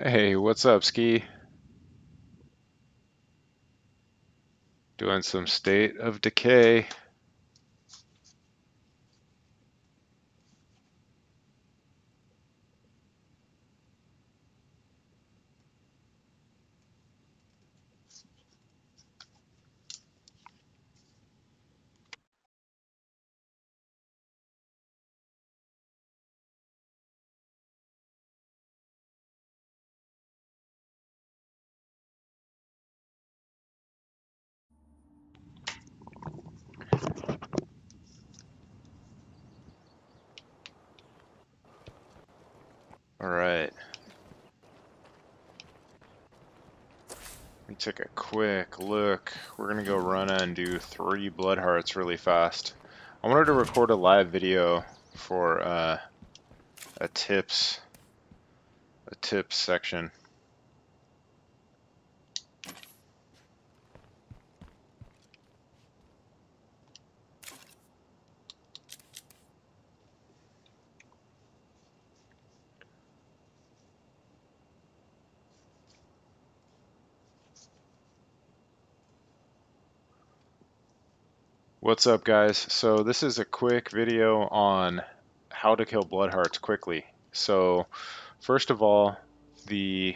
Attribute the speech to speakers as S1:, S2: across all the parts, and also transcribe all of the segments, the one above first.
S1: Hey, what's up, Ski? Doing some State of Decay. Alright, let me take a quick look. We're gonna go run and do 3 blood hearts really fast. I wanted to record a live video for a tips section. What's up, guys? So this is a quick video on how to kill blood hearts quickly. So first of all, the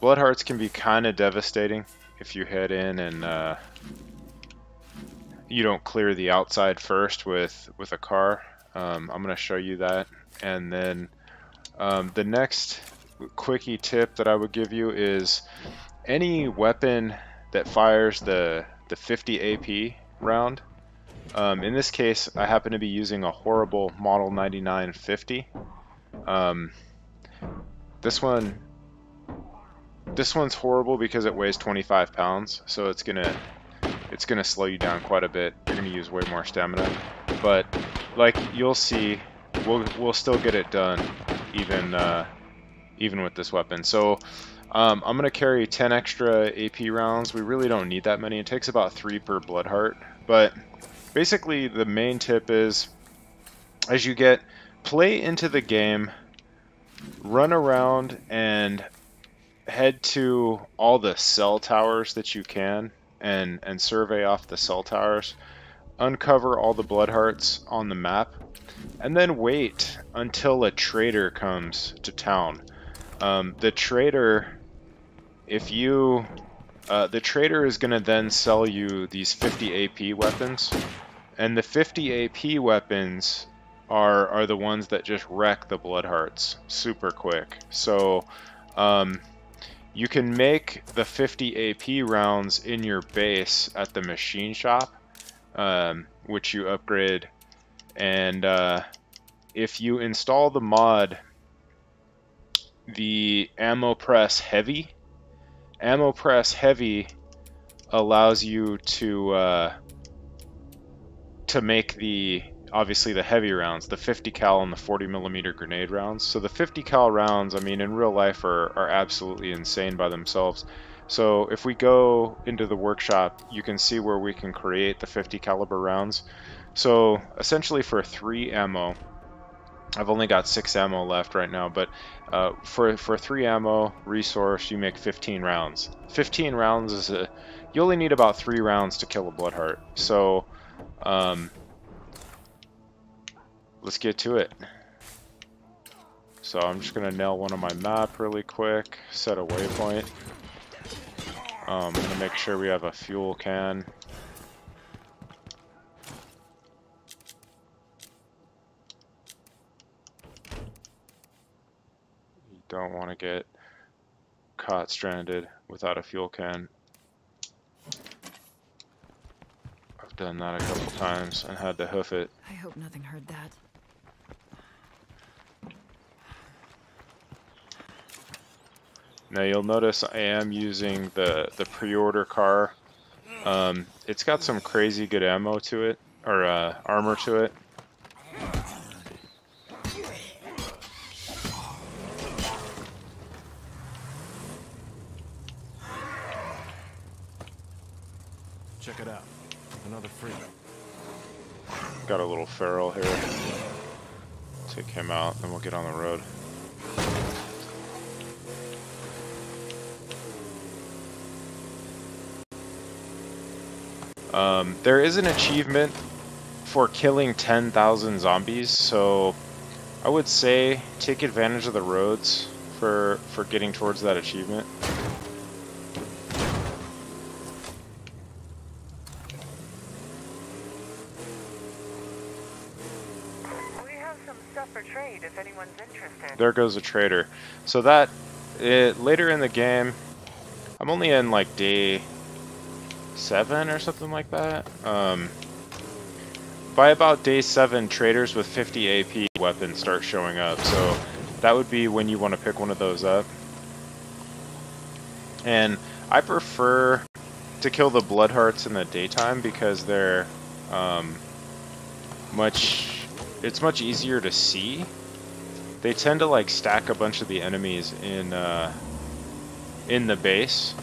S1: blood hearts can be kind of devastating if you head in and you don't clear the outside first with a car. I'm going to show you that, and then the next quickie tip that I would give you is any weapon that fires the 50 AP round. In this case, I happen to be using a horrible Model 9950. This one's horrible because it weighs 25 pounds, so it's gonna slow you down quite a bit. You're gonna use way more stamina, but like you'll see, we'll still get it done even with this weapon. So I'm gonna carry 10 extra AP rounds. We really don't need that many. It takes about 3 per blood heart, but basically the main tip is, as you play into the game, run around and head to all the cell towers that you can and survey off the cell towers, uncover all the blood hearts on the map, and then wait until a trader comes to town. The trader is going to then sell you these 50 AP weapons, and the 50 AP weapons are the ones that just wreck the blood hearts super quick. So you can make the 50 AP rounds in your base at the machine shop, which you upgrade, and if you install the mod, the Ammo Press Heavy allows you to make obviously the heavy rounds, the 50 cal and the 40mm grenade rounds. So the 50 cal rounds, I mean, in real life are absolutely insane by themselves. So if we go into the workshop, you can see where we can create the 50 caliber rounds. So essentially for 3 ammo, I've only got 6 ammo left right now, but for 3 ammo resource, you make 15 rounds. 15 rounds is you only need about 3 rounds to kill a blood heart. So let's get to it. So I'm just gonna nail one on my map really quick, set a waypoint. I'm gonna make sure we have a fuel can. You don't want to get caught stranded without a fuel can. I've done that a couple times and had to hoof it.
S2: I hope nothing heard that.
S1: Now you'll notice I am using the pre-order car. It's got some crazy good ammo to it, or armor to it.
S3: Check it out. Another freak.
S1: Got a little feral here. Take him out, then we'll get on the road. There is an achievement for killing 10,000 zombies, so I would say take advantage of the roads for getting towards that achievement.
S2: We have some stuff for trade if anyone's interested.
S1: There goes a trader. So that later in the game, I'm only in like day 7 or something like that. By about day 7, traders with 50 AP weapons start showing up. So that would be when you want to pick one of those up. And I prefer to kill the Bloodhearts in the daytime because they're it's much easier to see. They tend to like stack a bunch of the enemies in the base.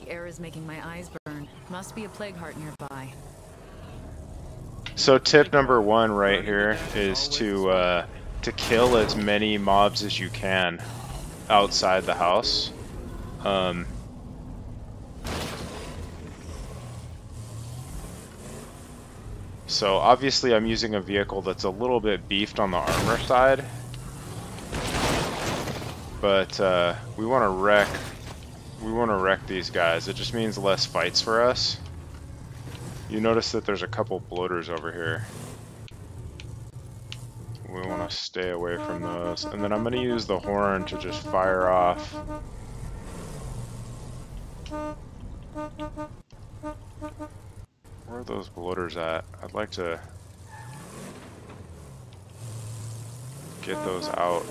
S4: Air is making my eyes burn. Must be a plague heart nearby.
S1: So tip number 1 right here is to kill as many mobs as you can outside the house. So obviously I'm using a vehicle that's a little bit beefed on the armor side, but we want to wreck these guys. It just means less fights for us. You notice that there's a couple bloaters over here. We want to stay away from those. And then I'm going to use the horn to just fire off. Where are those bloaters at? I'd like to get those out.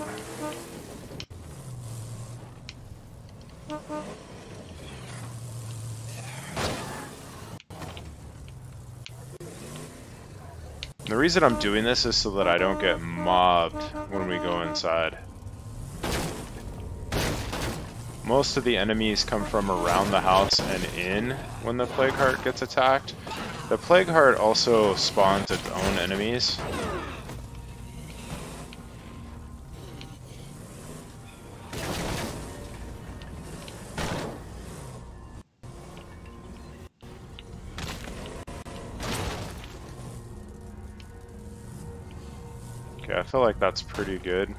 S1: The reason I'm doing this is so that I don't get mobbed when we go inside. Most of the enemies come from around the house and in when the Plague Heart gets attacked. The Plague Heart also spawns its own enemies. Okay, I feel like that's pretty good.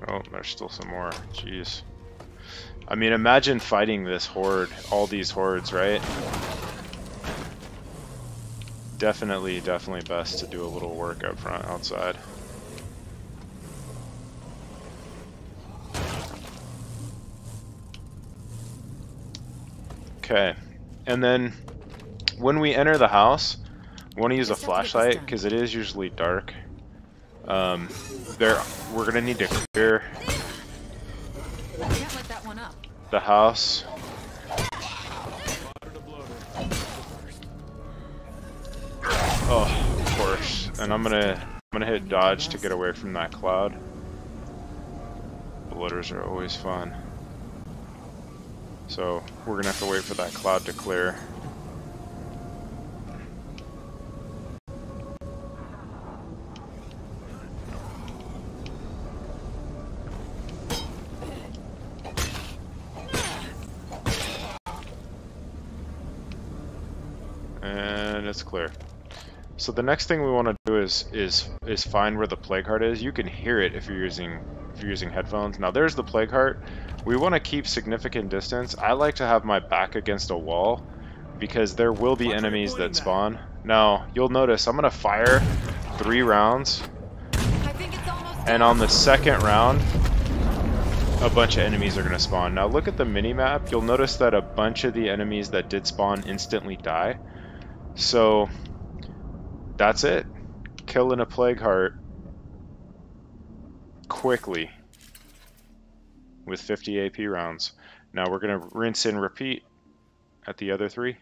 S1: Oh, there's still some more. Jeez. I mean, imagine fighting this horde, all these hordes, right? Definitely best to do a little work up front, outside. Okay, and then when we enter the house, we want to use a flashlight because it is usually dark. We're gonna need to clear the house. Oh, of course. And I'm gonna hit dodge to get away from that cloud. Bloaters are always fun. So we're gonna have to wait for that cloud to clear. And it's clear. So the next thing we want to do is find where the Plague Heart is. You can hear it if you're using headphones. Now there's the Plague Heart. We want to keep significant distance. I like to have my back against a wall because there will be enemies that spawn. Now you'll notice I'm gonna fire 3 rounds, and on the second round, a bunch of enemies are going to spawn. Now look at the mini-map. You'll notice that a bunch of the enemies that did spawn instantly die. So that's it. Killing a Plague Heart quickly with 50 AP rounds. Now we're going to rinse and repeat at the other 3.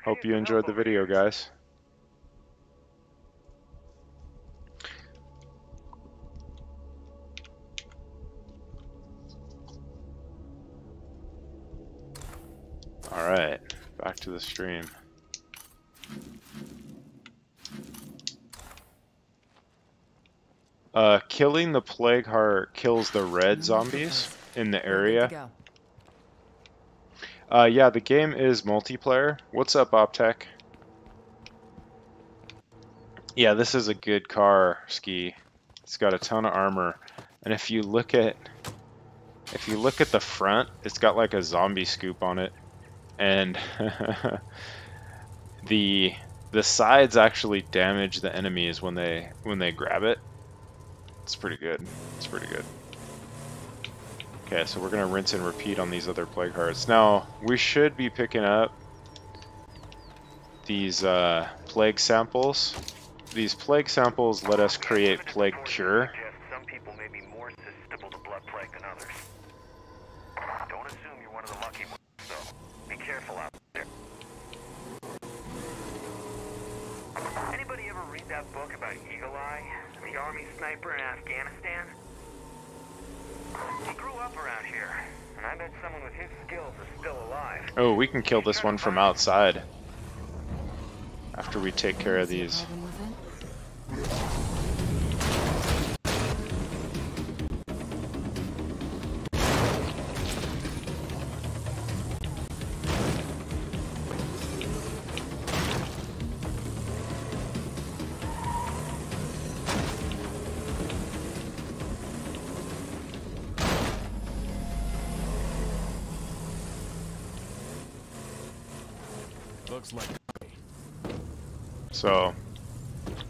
S1: Hope you enjoyed the video, guys. Alright, back to the stream. Killing the Plague Heart kills the red zombies in the area. Yeah, the game is multiplayer. What's up, Optech? Yeah, this is a good car, Ski. It's got a ton of armor, and if you look at the front, it's got like a zombie scoop on it, and the sides actually damage the enemies when they grab it. It's pretty good. It's pretty good. Okay, so we're gonna rinse and repeat on these other Plague Hearts. Now we should be picking up these plague samples. These plague samples let us create plague cure.
S5: Some people may be more susceptible to blood plague than others. Don't assume you're one of the lucky ones, though. Be careful out there. Anybody ever read that book about Eagle Eye, the army sniper in Afghanistan? He grew up around here, and I bet someone with his skills is still alive.
S1: Oh, we can kill this one from outside after we take care of these.
S3: Looks like.
S1: So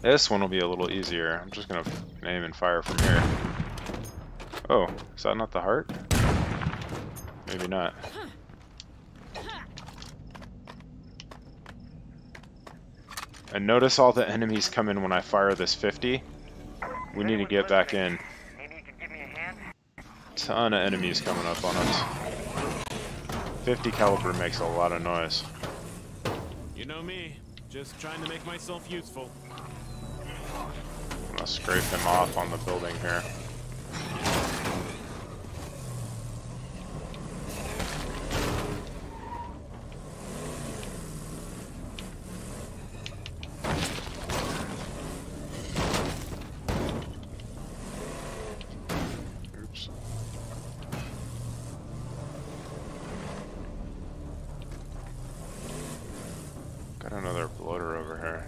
S1: this one will be a little easier. I'm just gonna aim and fire from here. Oh, is that not the heart? Maybe not. And notice all the enemies come in when I fire this 50. We need to get back in.
S5: Maybe you could give me a hand?
S1: Ton of enemies coming up on us. 50 caliber makes a lot of noise.
S3: You know me, just trying to make myself useful.
S1: I'm gonna scrape him off on the building here. Oops. Got another bloater over here.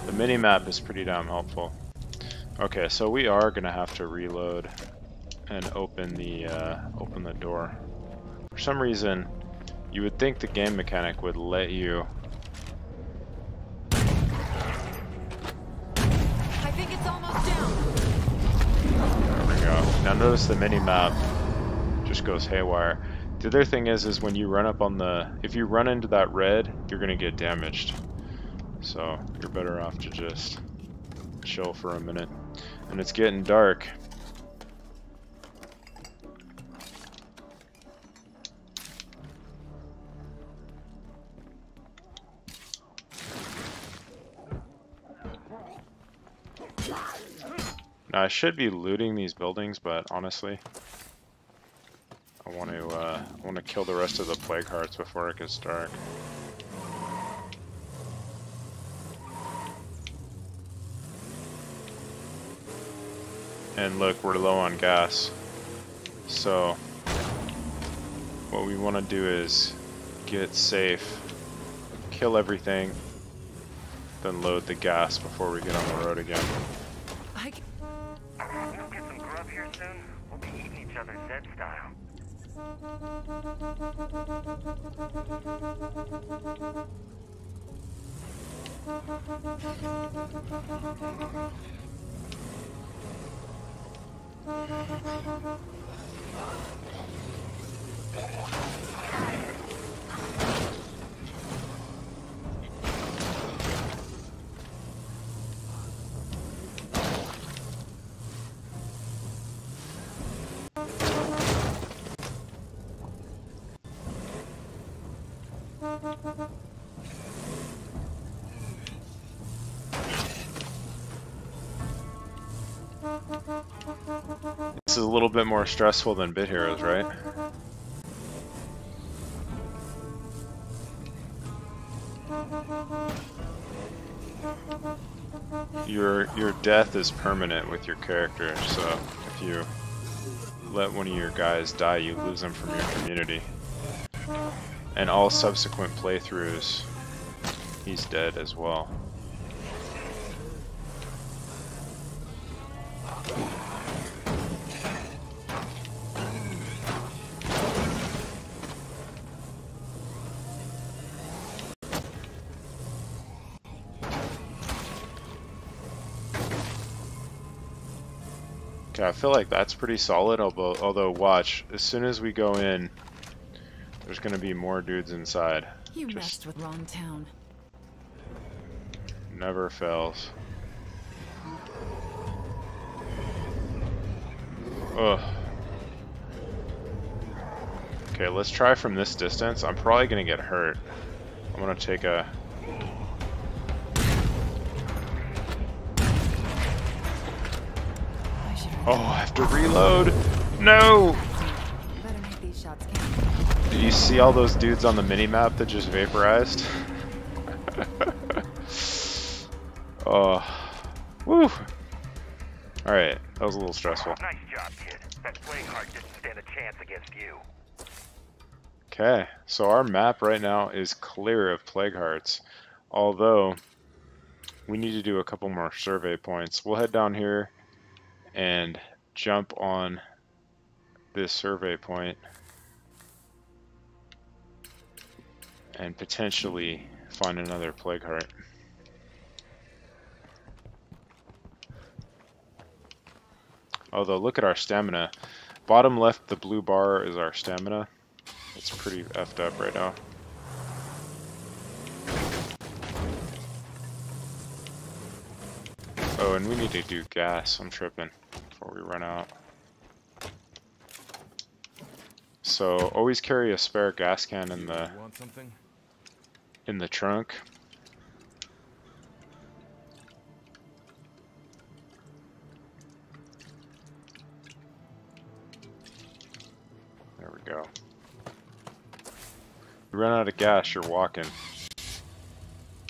S1: The mini-map is pretty damn helpful. Okay, so we are gonna have to reload and open the door. For some reason, you would think the game mechanic would let you.
S4: I think it's almost down.
S1: There we go. Now notice the mini-map just goes haywire. The other thing is when you run up on if you run into that red, you're gonna get damaged. So you're better off to just chill for a minute. And it's getting dark. Now I should be looting these buildings, but honestly, I want to kill the rest of the Plague Hearts before it gets dark. And look, we're low on gas. So what we want to do is get safe, kill everything, then load the gas before we get on the road again.
S5: We'll get some grub here soon. We'll be eating each other Zed style.
S1: This is a little bit more stressful than Bit Heroes, right? Your death is permanent with your character, so if you let one of your guys die, you lose them from your community. And all subsequent playthroughs, he's dead as well. Okay, I feel like that's pretty solid, although watch, as soon as we go in, there's gonna be more dudes inside.
S4: You messed with wrong town.
S1: Never fails. Ugh. Okay, let's try from this distance. I'm probably gonna get hurt. I'm gonna take a... Oh, I have to reload! No!
S4: Better make these shots count.
S1: Did you see all those dudes on the mini-map that just vaporized? Oh. Woo! Alright, that was a little stressful.
S5: Nice job, kid. That Plagueheart didn't stand a chance against you.
S1: Okay, so our map right now is clear of Plaguehearts. Although, we need to do a couple more survey points. We'll head down here and jump on this survey point and potentially find another Plagueheart. Although, look at our stamina. Bottom left, the blue bar is our stamina. It's pretty effed up right now. Oh, and we need to do gas. I'm tripping before we run out. So always carry a spare gas can in the trunk. There we go. You run out of gas, you're walking,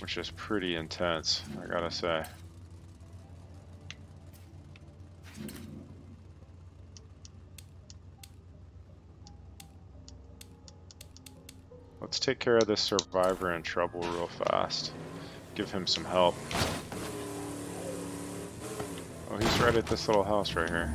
S1: which is pretty intense, I gotta say. Let's take care of this survivor in trouble real fast. Give him some help. Oh, he's right at this little house right here.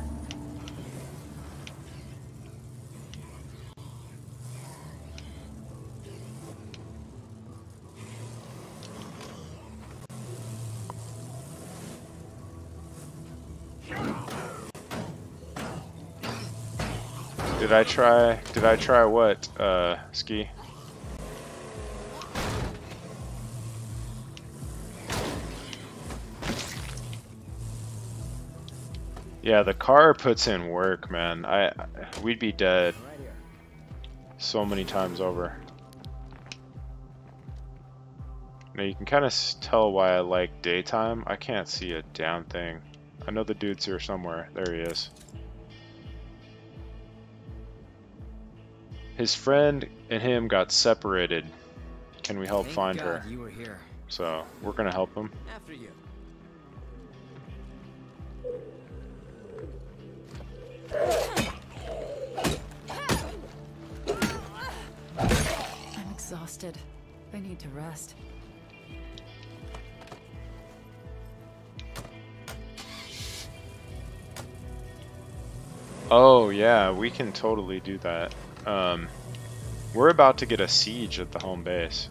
S1: Did I try what, Ski? Yeah, the car puts in work, man. We'd be dead so many times over. Now you can kind of tell why I like daytime. I can't see a damn thing. I know the dude's here somewhere. There he is. His friend and him got separated. Can we help find her?
S6: You were here.
S1: So we're gonna help him.
S6: After you.
S4: I'm exhausted. I need to rest.
S1: Oh yeah, we can totally do that. We're about to get a siege at the home base.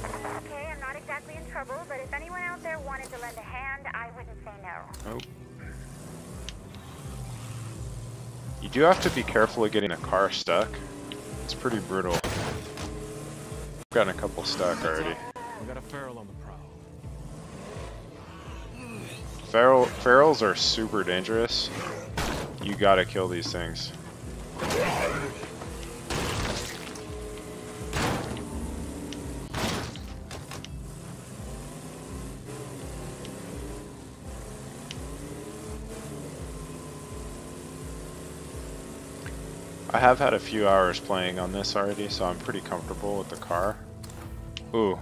S7: Okay, I'm not exactly in trouble, but if anyone out there wanted to lend a hand, I wouldn't say no.
S1: Oh. You do have to be careful of getting a car stuck. It's pretty brutal. I've gotten a couple stuck already.
S3: We got a feral on the prowl.
S1: Ferals are super dangerous. You gotta kill these things. I have had a few hours playing on this already, so I'm pretty comfortable with the car. Ooh,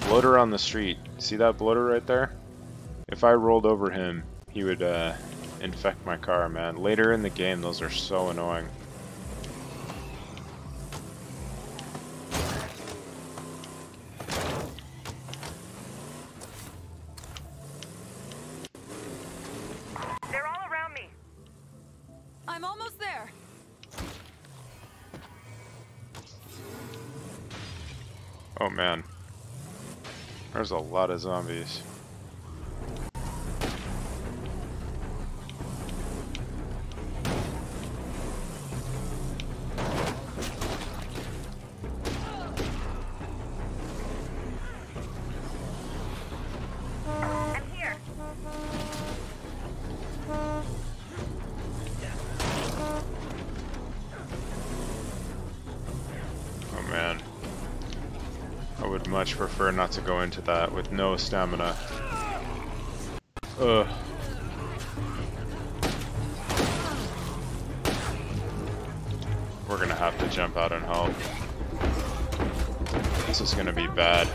S1: bloater on the street. See that bloater right there? If I rolled over him, he would infect my car, man. Later in the game, those are so annoying.
S2: They're all around me.
S4: I'm almost there.
S1: Oh man, there's a lot of zombies.
S7: I'm here.
S1: Oh man, I would much prefer not to go into that with no stamina. Ugh. We're gonna have to jump out and help. This is gonna be bad.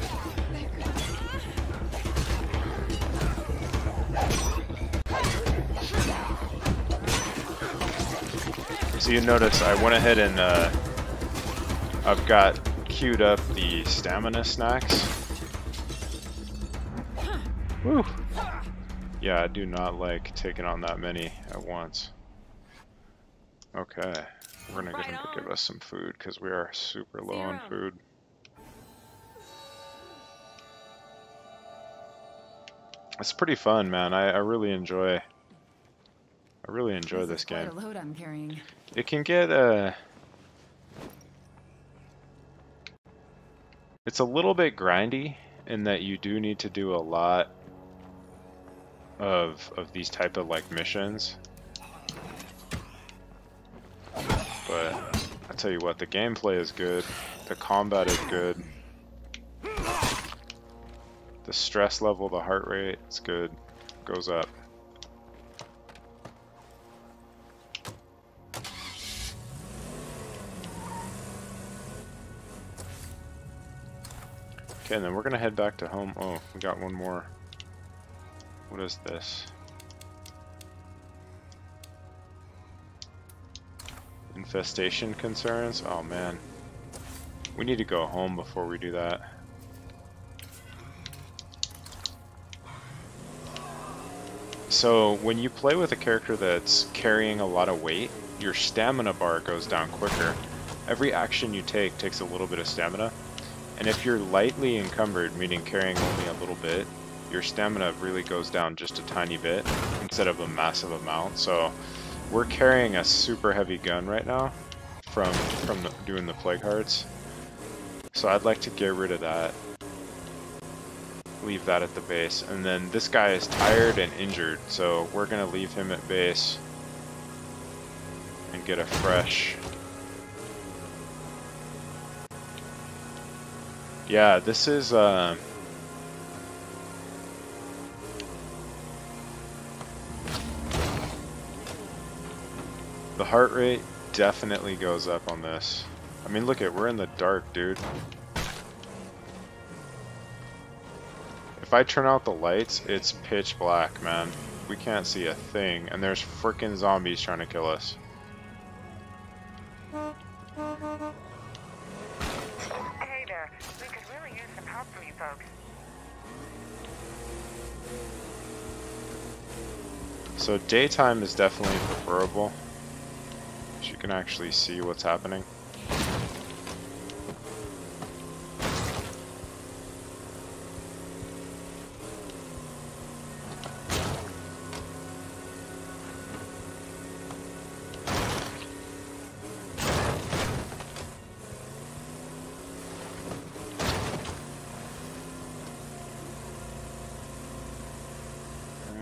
S1: So you notice I went ahead and I've got queued up the stamina snacks. Woo! Yeah, I do not like taking on that many at once. Okay, we're gonna get him to give us some food because we are super low on food. It's pretty fun, man. I really enjoy this
S4: Quite
S1: game.
S4: a load I'm carrying.
S1: It can get it's a little bit grindy in that you do need to do a lot of these type of like missions. But I tell you what, the gameplay is good, the combat is good, the stress level, the heart rate, it's good, goes up. Okay, and then we're gonna head back to home. Oh, we got one more. What is this? Infestation concerns? Oh man. We need to go home before we do that. So when you play with a character that's carrying a lot of weight, your stamina bar goes down quicker. Every action you take takes a little bit of stamina. And if you're lightly encumbered, meaning carrying only a little bit, your stamina really goes down just a tiny bit instead of a massive amount. So we're carrying a super heavy gun right now from doing the plague hearts. So I'd like to get rid of that. Leave that at the base. And then this guy is tired and injured, so we're gonna leave him at base and get a fresh. Yeah, this is the heart rate definitely goes up on this. I mean, look at, we're in the dark, dude. If I turn out the lights, it's pitch black, man. We can't see a thing, and there's frickin' zombies trying to kill us.
S2: Hey there. We could really use some help from you folks.
S1: So daytime is definitely preferable. You can actually see what's happening.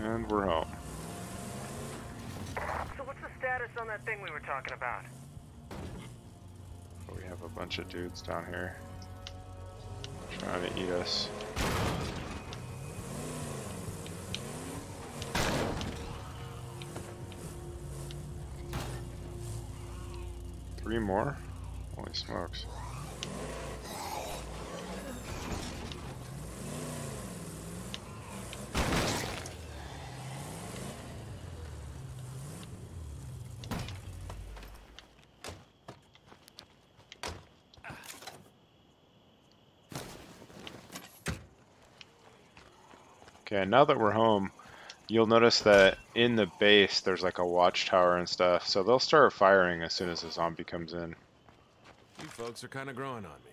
S1: And And we're home.
S5: So what's the status on that thing we were talking about?
S1: We have a bunch of dudes down here trying to eat us. Three more? Holy smokes. Okay, now that we're home, you'll notice that in the base there's like a watchtower and stuff, so they'll start firing as soon as the zombie comes in.
S3: You folks are kind of growing on me.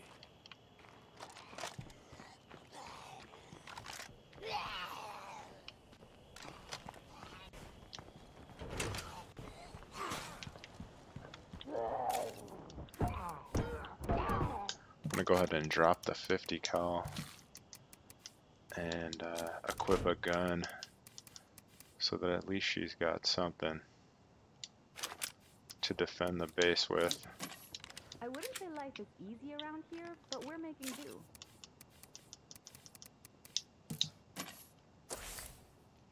S1: I'm gonna go ahead and drop the 50 cal and equip a gun so that at least she's got something to defend the base with.
S6: I wouldn't say life is easy around here, but we're making do.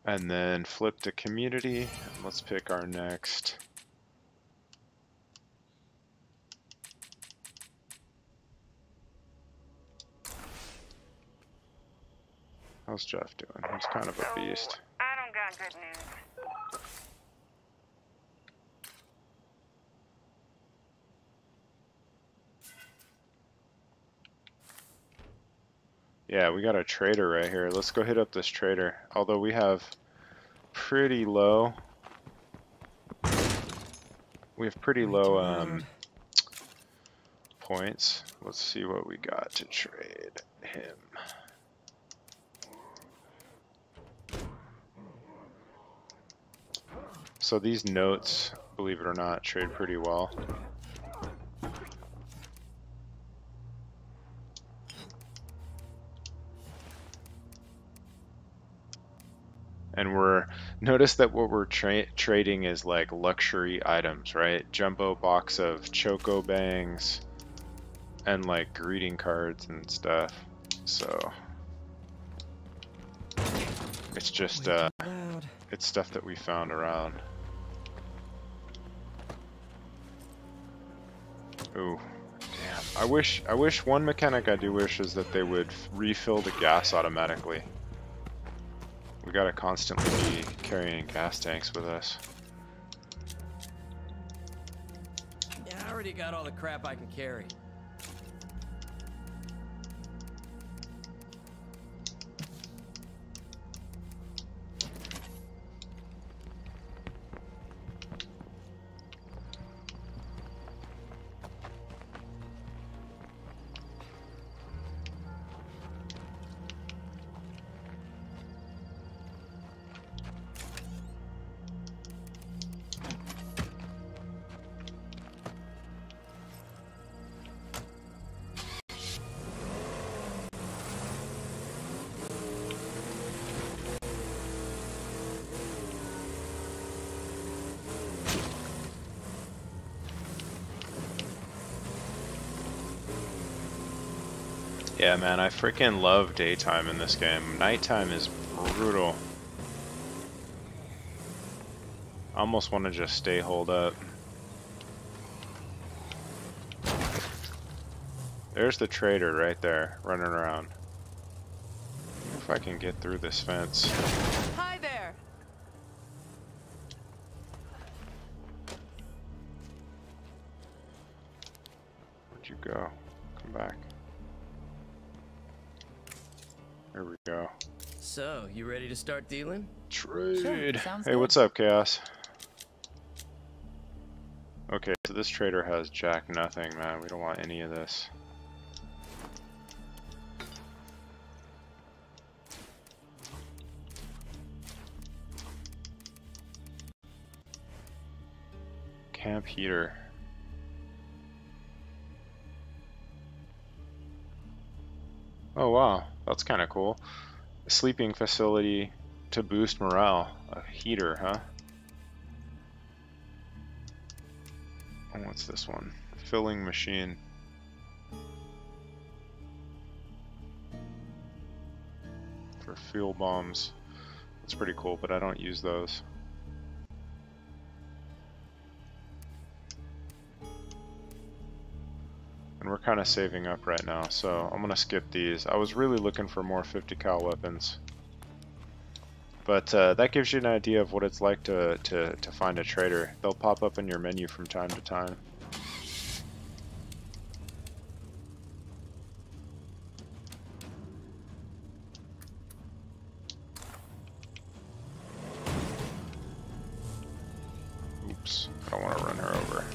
S1: And then flip to community. Let's pick our next. How's Jeff doing? He's kind of a beast.
S2: I don't got good news.
S1: Yeah, we got a trader right here. Let's go hit up this trader. Although we have pretty low. We have pretty low points. Let's see what we got to trade him. So these notes, believe it or not, trade pretty well. And notice that what we're trading is like luxury items, right? Jumbo box of Choco Bangs and like greeting cards and stuff. So it's just it's stuff that we found around. Ooh, damn. I wish one mechanic I do wish is that they would refill the gas automatically. We gotta constantly be carrying gas tanks with us.
S8: Yeah, I already got all the crap I can carry.
S1: Yeah, man, I freaking love daytime in this game. Nighttime is brutal. I almost want to just stay holed up. There's the trader right there, running around. If I can get through this fence.
S4: Hi there.
S1: Where'd you go? Come back. There we go.
S8: So, you ready to start dealing?
S1: Trade.
S4: Sure, sounds
S1: Hey,
S4: good.
S1: what's up, Chaos? Okay, so this trader has jack nothing, man. We don't want any of this. Camp heater. Oh wow, that's kind of cool. Sleeping facility, to boost morale. A heater, huh? Oh, what's this one? Filling machine. For fuel bombs. That's pretty cool, but I don't use those. And we're kind of saving up right now, so I'm gonna skip these. I was really looking for more 50 cal weapons. But that gives you an idea of what it's like to find a trader. They'll pop up in your menu from time to time. Oops, I don't want to run her over.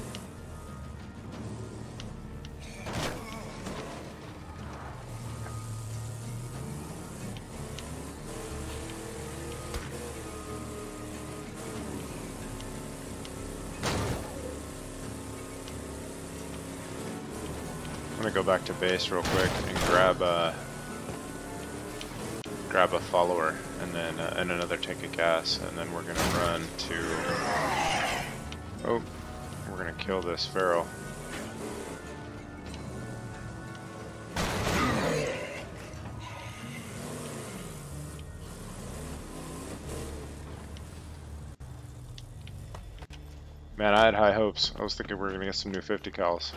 S1: I'm gonna go back to base real quick and grab a follower and then and another tank of gas, and then we're gonna run to. Oh, we're gonna kill this pharaoh. Man, I had high hopes. I was thinking we were gonna get some new 50 cals.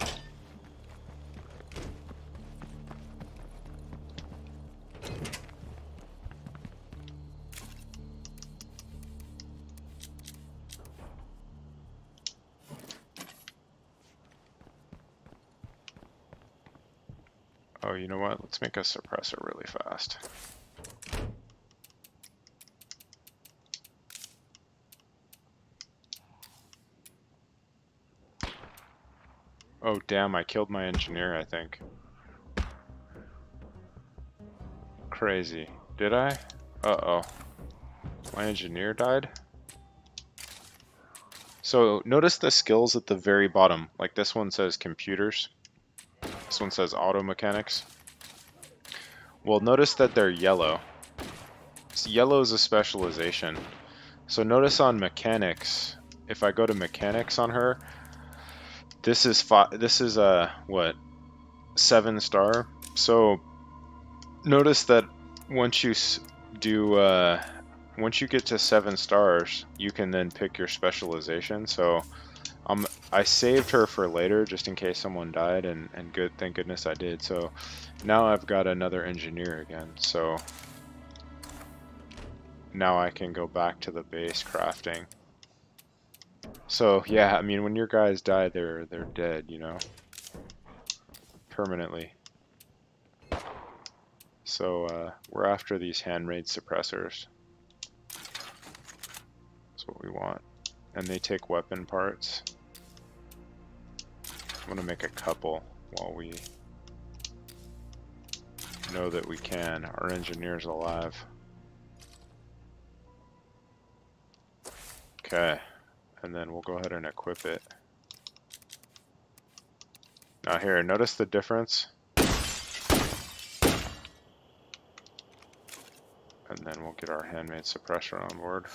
S1: Oh, you know what? Let's make a suppressor really fast. Oh, damn, I killed my engineer, I think. Crazy. Did I? Uh-oh. My engineer died? So, notice the skills at the very bottom. Like this one says computers. This one says auto mechanics. Well, notice that they're yellow. So yellow is a specialization. So notice on mechanics, if I go to mechanics on her, this is what, 7-star. So notice that once you once you get to 7 stars, you can then pick your specialization. So I saved her for later just in case someone died, and thank goodness I did. So now I've got another engineer again. So now I can go back to the base crafting. So yeah, I mean, when your guys die, they're dead, you know, permanently. So we're after these handmade suppressors. That's what we want. And they take weapon parts. I'm gonna make a couple while we know that we can. Our engineer's alive. Okay, and then we'll go ahead and equip it. Now here, notice the difference. And then we'll get our handmade suppressor on board.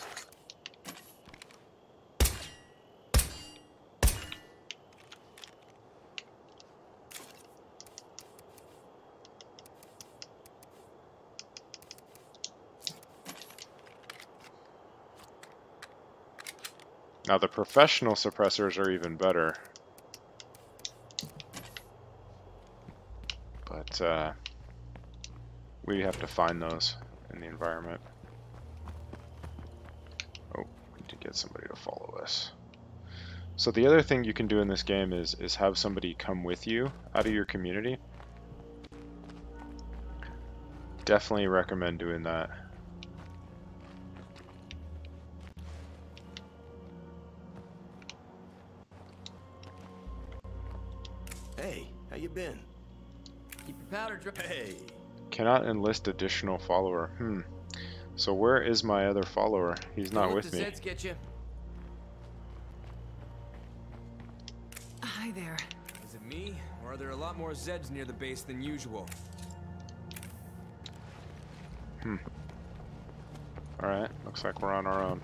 S1: Now the professional suppressors are even better. But we have to find those in the environment. Oh, we need to get somebody to follow us. So the other thing you can do in this game is have somebody come with you out of your community. Definitely recommend doing that.
S8: Hey, how you been? Keep your powder dry. Hey.
S1: Cannot enlist additional follower. So where is my other follower? He's not with me.
S8: Zeds get you.
S4: Hi there.
S8: Is it me, or are there a lot more Zeds near the base than usual?
S1: Alright, looks like we're on our own.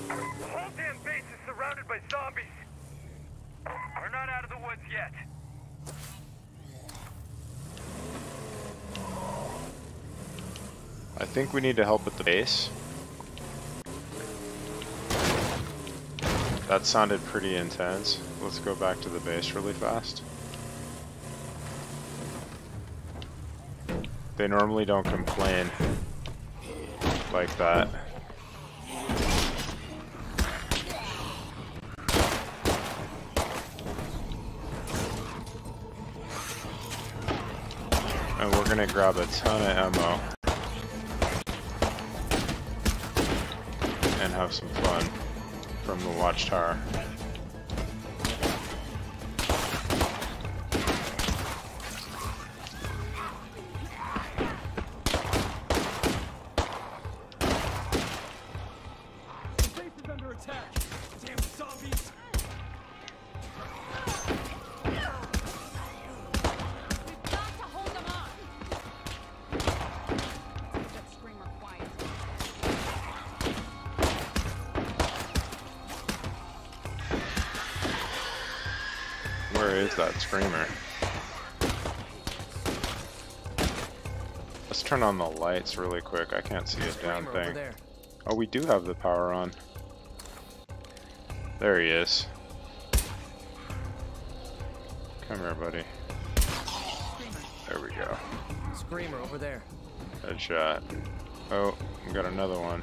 S5: The whole damn base is surrounded by zombies. We're not out of the woods yet.
S1: I think we need to help at the base. That sounded pretty intense. Let's go back to the base really fast. They normally don't complain like that. And we're gonna grab a ton of ammo and have some fun from the watchtower.
S8: The base is under attack. Damn zombies.
S6: We've got to hold them off. Keep that screamer quiet.
S1: Where is that screamer? Let's turn on the lights really quick. I can't see a damn
S8: Screamer over
S1: thing.
S8: there.
S1: Oh, we do have the power on. There he is. Come here, buddy. There we go.
S8: Screamer over there.
S1: Headshot. Oh, we got another one.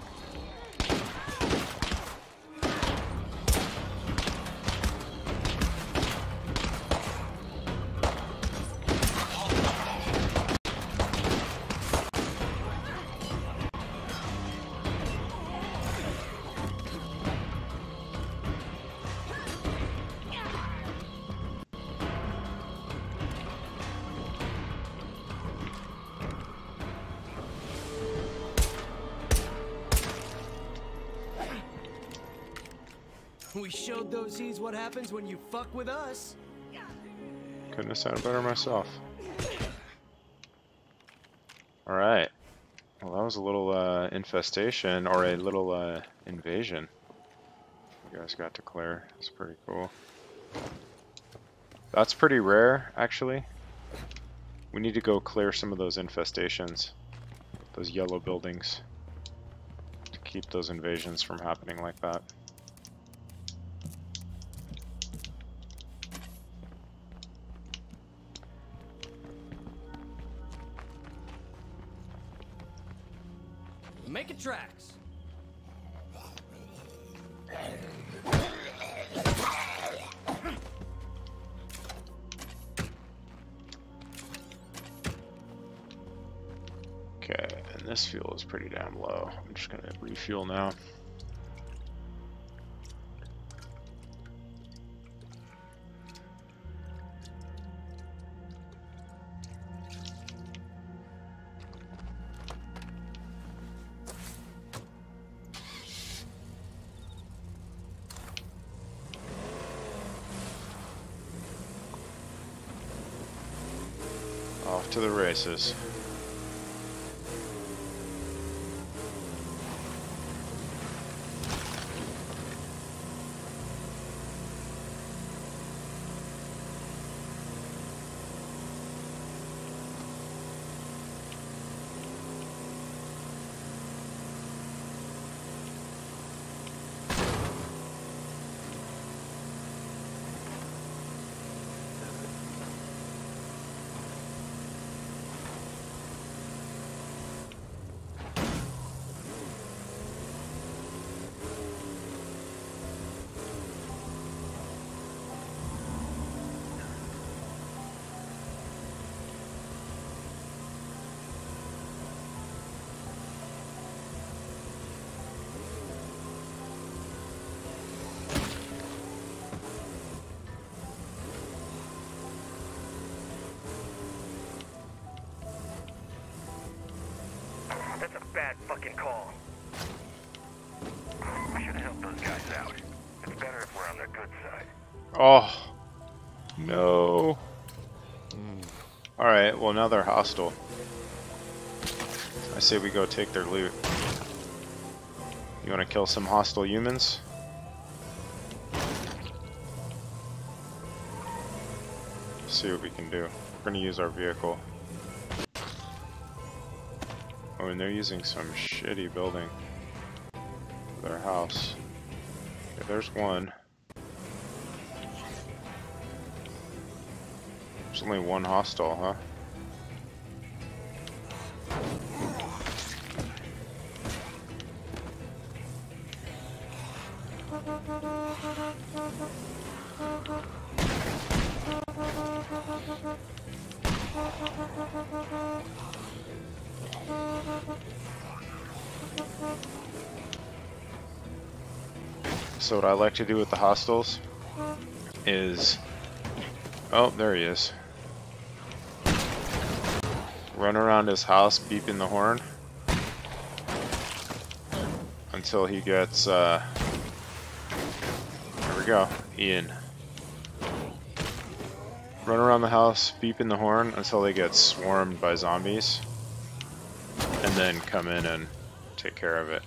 S8: We showed those Z's what happens when you fuck with us.
S1: Couldn't have sounded better myself. Alright. Well, that was a little infestation, or a little invasion you guys got to clear. It's pretty cool. That's pretty rare, actually. We need to go clear some of those infestations, those yellow buildings, to keep those invasions from happening like that.
S8: Making tracks.
S1: Okay, and this fuel is pretty damn low. I'm just gonna refuel now. Off to the races.
S5: a bad fucking call. We should have helped those guys out. It's better if we're on their good side.
S1: Oh, no. Alright, well now they're hostile. I say we go take their loot. You want to kill some hostile humans? See what we can do. We're going to use our vehicle. Oh, and they're using some shitty building for their house. Okay, there's one. There's only one hostile, huh? So what I like to do with the hostiles is... Oh, there he is. Run around his house beeping the horn until he gets, there we go, Ian. Run around the house beeping the horn until they get swarmed by zombies, and then come in and take care of it.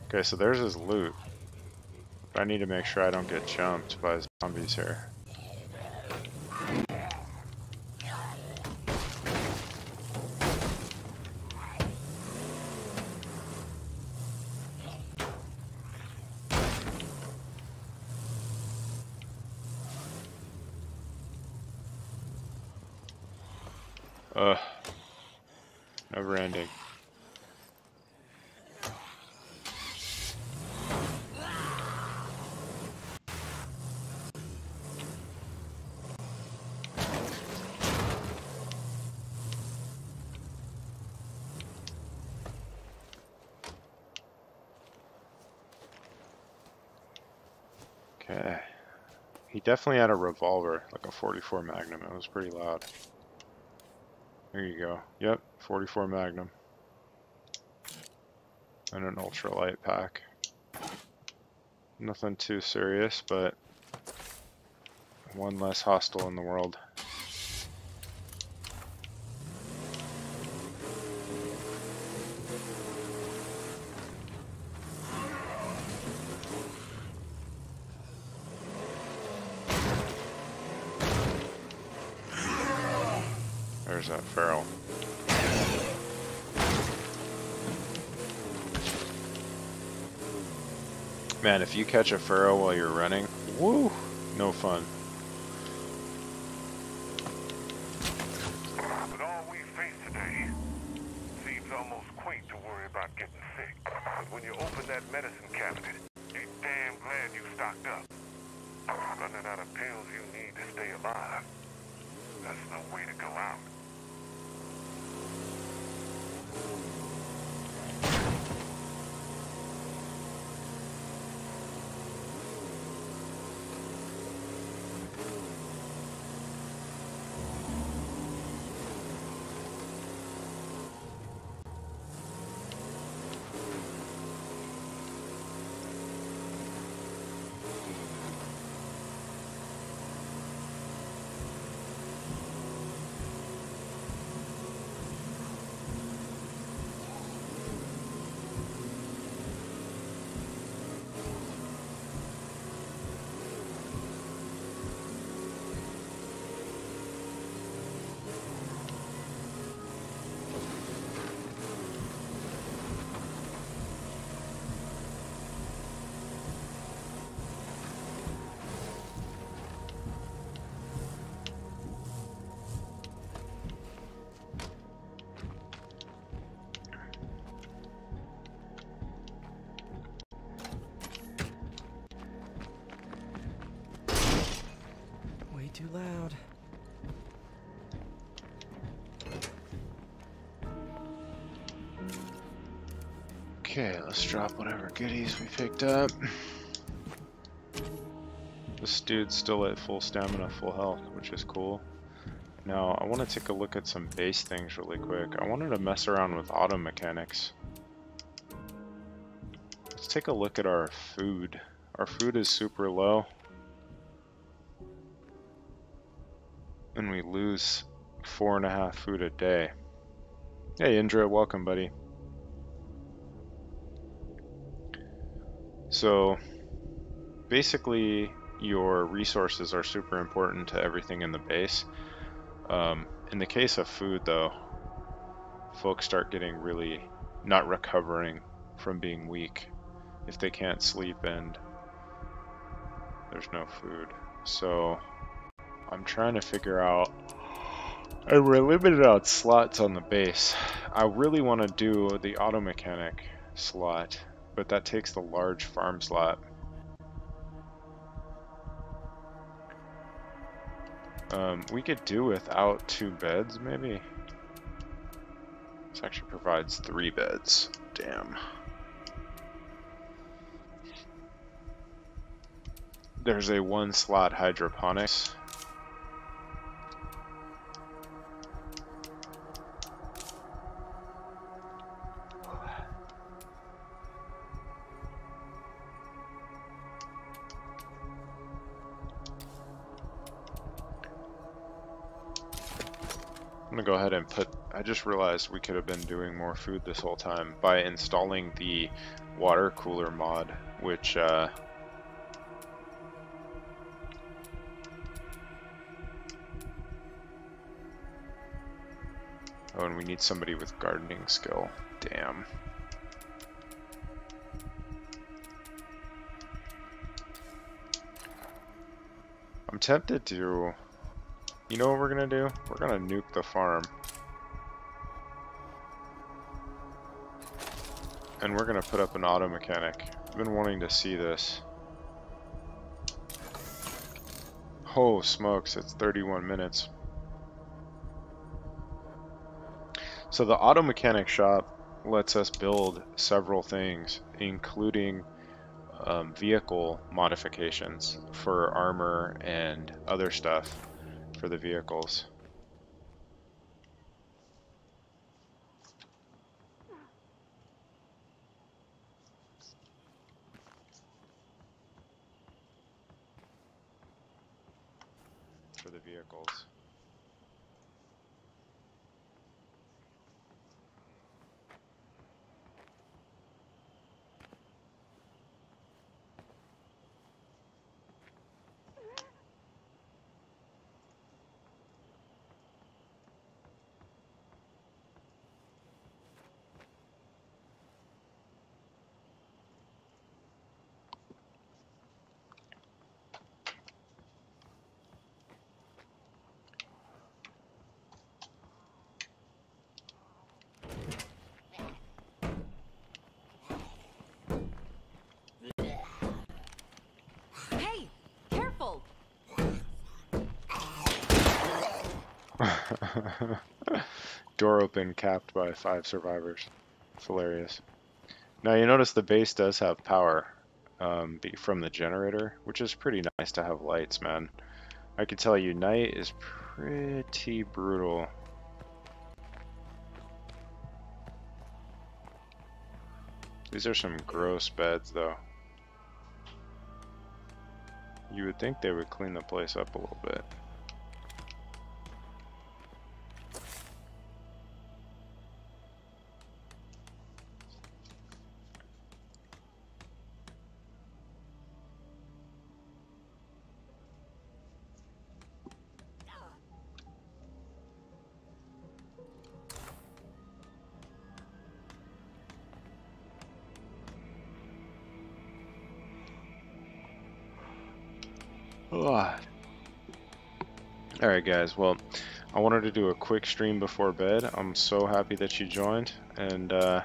S1: Okay, so there's his loot. But I need to make sure I don't get jumped by zombies here. Never ending. Okay. He definitely had a revolver, like a 44 Magnum. It was pretty loud. There you go. Yep, 44 Magnum. And an ultralight pack. Nothing too serious, but one less hostile in the world. There's that feral. Man, if you catch a feral while you're running, woo, no fun.
S5: With all we face today, seems almost quaint to worry about getting sick. But when you open that medicine cabinet, you're damn glad you stocked up. Running out of pills you need to stay alive. That's no way to go out.
S8: Too loud.
S1: Okay, let's drop whatever goodies we picked up. This dude's still at full stamina, full health, which is cool. Now, I want to take a look at some base things really quick. I wanted to mess around with auto mechanics. Let's take a look at our food. Our food is super low. And we lose 4.5 food a day. Hey Indra, welcome buddy. So basically your resources are super important to everything in the base. In the case of food though, folks start getting really not recovering from being weak if they can't sleep and there's no food. So I'm trying to figure out, and we're limited on slots on the base. I really want to do the auto mechanic slot, but that takes the large farm slot. We could do without 2 beds, maybe. This actually provides 3 beds. Damn. There's a 1-slot hydroponics. I'm gonna go ahead and put, I just realized we could have been doing more food this whole time by installing the water cooler mod, which oh, and we need somebody with gardening skill. Damn. I'm tempted to, you know what we're gonna do? We're gonna nuke the farm. And we're gonna put up an auto mechanic. I've been wanting to see this. Oh smokes, it's 31 minutes. So the auto mechanic shop lets us build several things, including vehicle modifications for armor and other stuff for the vehicles.
S6: Hey, careful!
S1: Door open, capped by 5 survivors. It's hilarious. Now you notice the base does have power from the generator, which is pretty nice to have lights, man. I can tell you, night is pretty brutal. These are some gross beds, though. You would think they would clean the place up a little bit. Alright guys, well, I wanted to do a quick stream before bed. I'm so happy that you joined, and I'll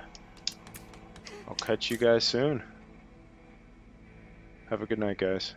S1: catch you guys soon. Have a good night, guys.